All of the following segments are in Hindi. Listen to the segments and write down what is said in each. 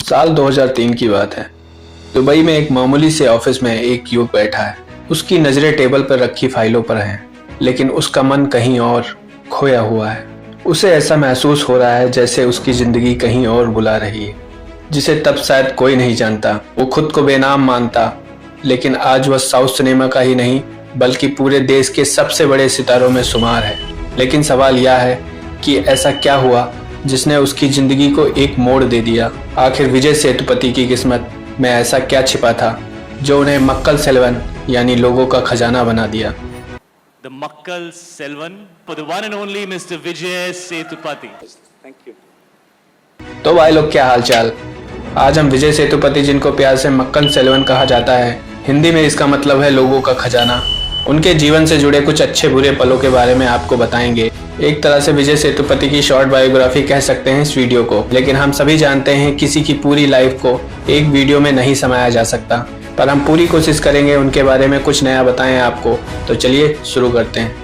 साल 2003 की बात है। दुबई में एक मामूली से ऑफिस में एक युवक बैठा है। उसकी नजरें टेबल पर रखी फाइलों पर हैं, लेकिन उसका मन कहीं और खोया हुआ है। उसे ऐसा महसूस हो रहा है जैसे उसकी जिंदगी कहीं और बुला रही है, जिसे तब शायद कोई नहीं जानता। वो खुद को बेनाम मानता, लेकिन आज वह साउथ सिनेमा का ही नहीं बल्कि पूरे देश के सबसे बड़े सितारों में शुमार है। लेकिन सवाल यह है कि ऐसा क्या हुआ जिसने उसकी जिंदगी को एक मोड़ दे दिया। आखिर विजय सेतुपति की किस्मत में ऐसा क्या छिपा था जो उन्हें मक्कल सेल्वन यानी लोगों का खजाना बना दिया। The Makkal Selvan for the one and only Mr. Vijay Sethupathi. Thank you. तो भाई लोग, क्या हाल चाल। आज हम विजय सेतुपति, जिनको प्यार से मक्कल सेल्वन कहा जाता है, हिंदी में इसका मतलब है लोगों का खजाना, उनके जीवन से जुड़े कुछ अच्छे बुरे पलों के बारे में आपको बताएंगे। एक तरह से विजय सेतुपति की शॉर्ट बायोग्राफी कह सकते हैं इस वीडियो को। लेकिन हम सभी जानते हैं किसी की पूरी लाइफ को एक वीडियो में नहीं समाया जा सकता, पर हम पूरी कोशिश करेंगे उनके बारे में कुछ नया बताएं आपको। तो चलिए शुरू करते हैं।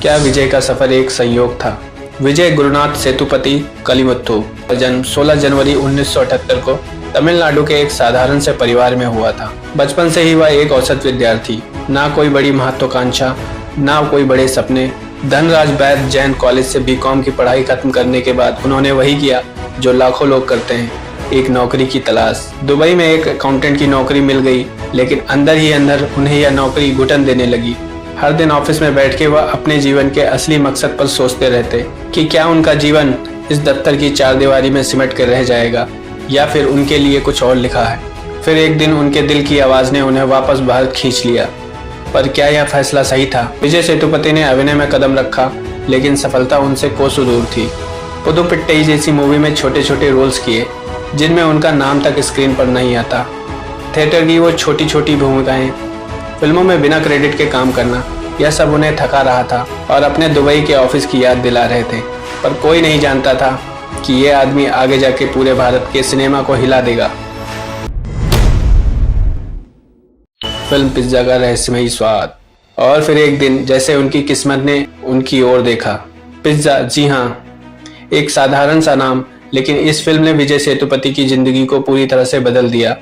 क्या विजय का सफर एक संयोग था? विजय गुरुनाथ सेतुपति कलिमुथु जन्म 16 जनवरी 1978 को तमिलनाडु के एक साधारण से परिवार में हुआ था। बचपन से ही वह एक औसत विद्यार्थी, ना कोई बड़ी महत्वाकांक्षा, ना कोई बड़े सपने। धनराज वैद्य जैन कॉलेज से बीकॉम की पढ़ाई खत्म करने के बाद उन्होंने वही किया जो लाखों लोग करते हैं, एक नौकरी की तलाश। दुबई में एक अकाउंटेंट की नौकरी मिल गई, लेकिन अंदर ही अंदर उन्हें यह नौकरी घुटन देने लगी। हर दिन ऑफिस में बैठ के वह अपने जीवन के असली मकसद पर सोचते रहते कि क्या उनका जीवन इस दफ्तर की चारदीवारी में सिमट कर रह जाएगा या फिर उनके लिए कुछ और लिखा है। फिर एक दिन उनके दिल की आवाज ने उन्हें वापस भारत खींच लिया। पर क्या यह फैसला सही था? विजय सेतुपति ने अभिनय में कदम रखा, लेकिन सफलता उनसे कोसों दूर थी। पुदुपिट्टई जैसी मूवी में छोटे छोटे रोल्स किए, जिनमें उनका नाम तक स्क्रीन पर नहीं आता। थिएटर की वो छोटी छोटी भूमिकाएं, फिल्मों में बिना क्रेडिट के काम करना, यह सब उन्हें थका रहा था और अपने दुबई के ऑफिस की याद दिला रहे थे। पर कोई नहीं जानता था कि ये आदमी आगे जाके पूरे भारत के सिनेमा को हिला देगा। फिल्म पिज्जा का रहस्यमयी स्वाद। और फिर एक दिन जैसे उनकी किस्मत ने उनकी ओर देखा। पिज्जा, जी हाँ, एक साधारण सा नाम, लेकिन इस फिल्म ने विजय सेतुपति की जिंदगी को पूरी तरह से बदल दिया।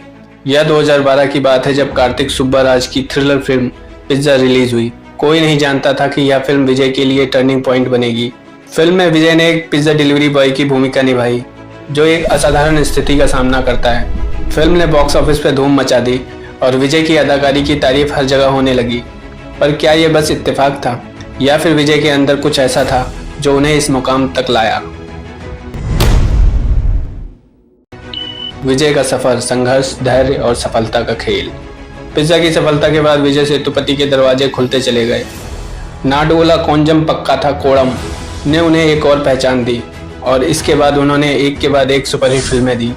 यह 2012 की बात है जब कार्तिक सुब्बाराज की थ्रिलर फिल्म पिज्जा रिलीज हुई। कोई नहीं जानता था कि यह फिल्म विजय के लिए टर्निंग पॉइंट बनेगी। फिल्म में विजय ने एक पिज्जा डिलीवरी बॉय की भूमिका निभाई जो एक असाधारण स्थिति का सामना करता है। फिल्म ने बॉक्स ऑफिस पे धूम मचा दी और विजय की अदाकारी की तारीफ हर जगह होने लगी। पर क्या यह बस इत्तेफाक था या फिर विजय के अंदर कुछ ऐसा था जो उन्हें इस मुकाम तक लाया? विजय का सफर, संघर्ष, धैर्य और सफलता का खेल। पिज्जा की सफलता के बाद विजय सेतुपति के दरवाजे खुलते चले गए। नाडोला कोंजम पक्का था कोड़म ने उन्हें एक और पहचान दी और इसके बाद उन्होंने एक के बाद एक सुपरहिट फिल्में दी।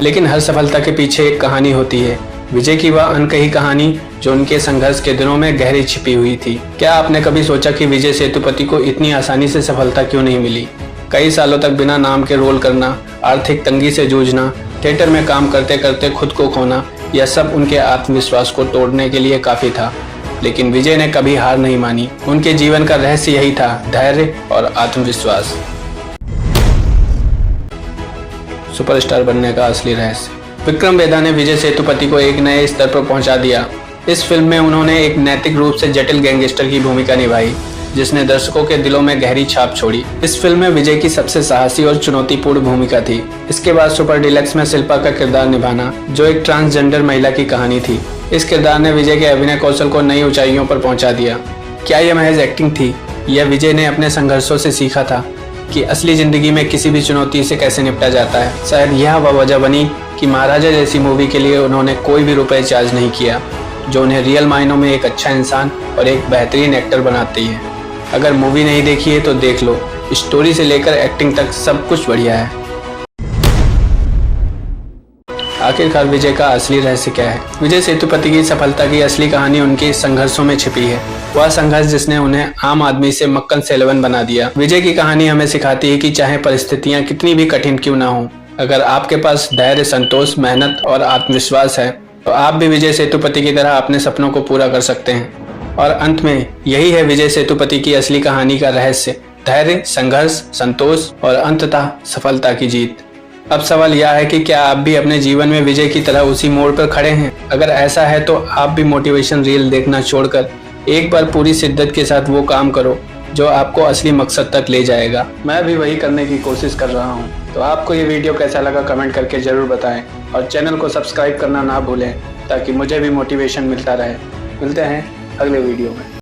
लेकिन हर सफलता के पीछे एक कहानी होती है। विजय की वह अनकही कहानी जो उनके संघर्ष के दिनों में गहरी छिपी हुई थी। क्या आपने कभी सोचा कि विजय सेतुपति को इतनी आसानी से सफलता क्यों नहीं मिली? कई सालों तक बिना नाम के रोल करना, आर्थिक तंगी से जूझना, थिएटर में काम करते करते खुद को खोना, यह सब उनके आत्मविश्वास को तोड़ने के लिए काफी था। लेकिन विजय ने कभी हार नहीं मानी। उनके जीवन का रहस्य यही था, धैर्य और आत्मविश्वास। सुपरस्टार बनने का असली रहस्य। विक्रम वेदा ने विजय सेतुपति को एक नए स्तर पर पहुंचा दिया। इस फिल्म में उन्होंने एक नैतिक रूप से जटिल गैंगस्टर की भूमिका निभाई, जिसने दर्शकों के दिलों में गहरी छाप छोड़ी। इस फिल्म में विजय की सबसे साहसी और चुनौतीपूर्ण भूमिका थी। इसके बाद सुपर डिलक्स में शिल्पा का किरदार निभाना, जो एक ट्रांसजेंडर महिला की कहानी थी। इस किरदार ने विजय के अभिनय कौशल को नई ऊंचाइयों पर पहुंचा दिया। क्या यह महज एक्टिंग थी या विजय ने अपने संघर्षों से सीखा था कि असली जिंदगी में किसी भी चुनौती से कैसे निपटा जाता है? शायद यह वह वजह बनी कि महाराजा जैसी मूवी के लिए उन्होंने कोई भी रुपए चार्ज नहीं किया, जो उन्हें रियल मायनों में एक अच्छा इंसान और एक बेहतरीन एक्टर बनाती है। अगर मूवी नहीं देखी है तो देख लो, स्टोरी से लेकर एक्टिंग तक सब कुछ बढ़िया है। आखिरकार विजय का असली रहस्य क्या है? विजय सेतुपति की सफलता की असली कहानी उनके संघर्षों में छिपी है। वह संघर्ष जिसने उन्हें आम आदमी से मक्कल सेल्वन बना दिया। विजय की कहानी हमें सिखाती है कि चाहे परिस्थितियां कितनी भी कठिन क्यों ना हो, अगर आपके पास धैर्य, संतोष, मेहनत और आत्मविश्वास है तो आप भी विजय सेतुपति की तरह अपने सपनों को पूरा कर सकते हैं। और अंत में यही है विजय सेतुपति की असली कहानी का रहस्य, धैर्य, संघर्ष, संतोष और अंततः सफलता की जीत। अब सवाल यह है कि क्या आप भी अपने जीवन में विजय की तरह उसी मोड़ पर खड़े हैं? अगर ऐसा है तो आप भी मोटिवेशन रील देखना छोड़कर एक बार पूरी शिद्दत के साथ वो काम करो जो आपको असली मकसद तक ले जाएगा। मैं भी वही करने की कोशिश कर रहा हूँ। तो आपको ये वीडियो कैसा लगा कमेंट करके जरूर बताएं और चैनल को सब्सक्राइब करना ना भूलें ताकि मुझे भी मोटिवेशन मिलता रहे। मिलते हैं अगले वीडियो में।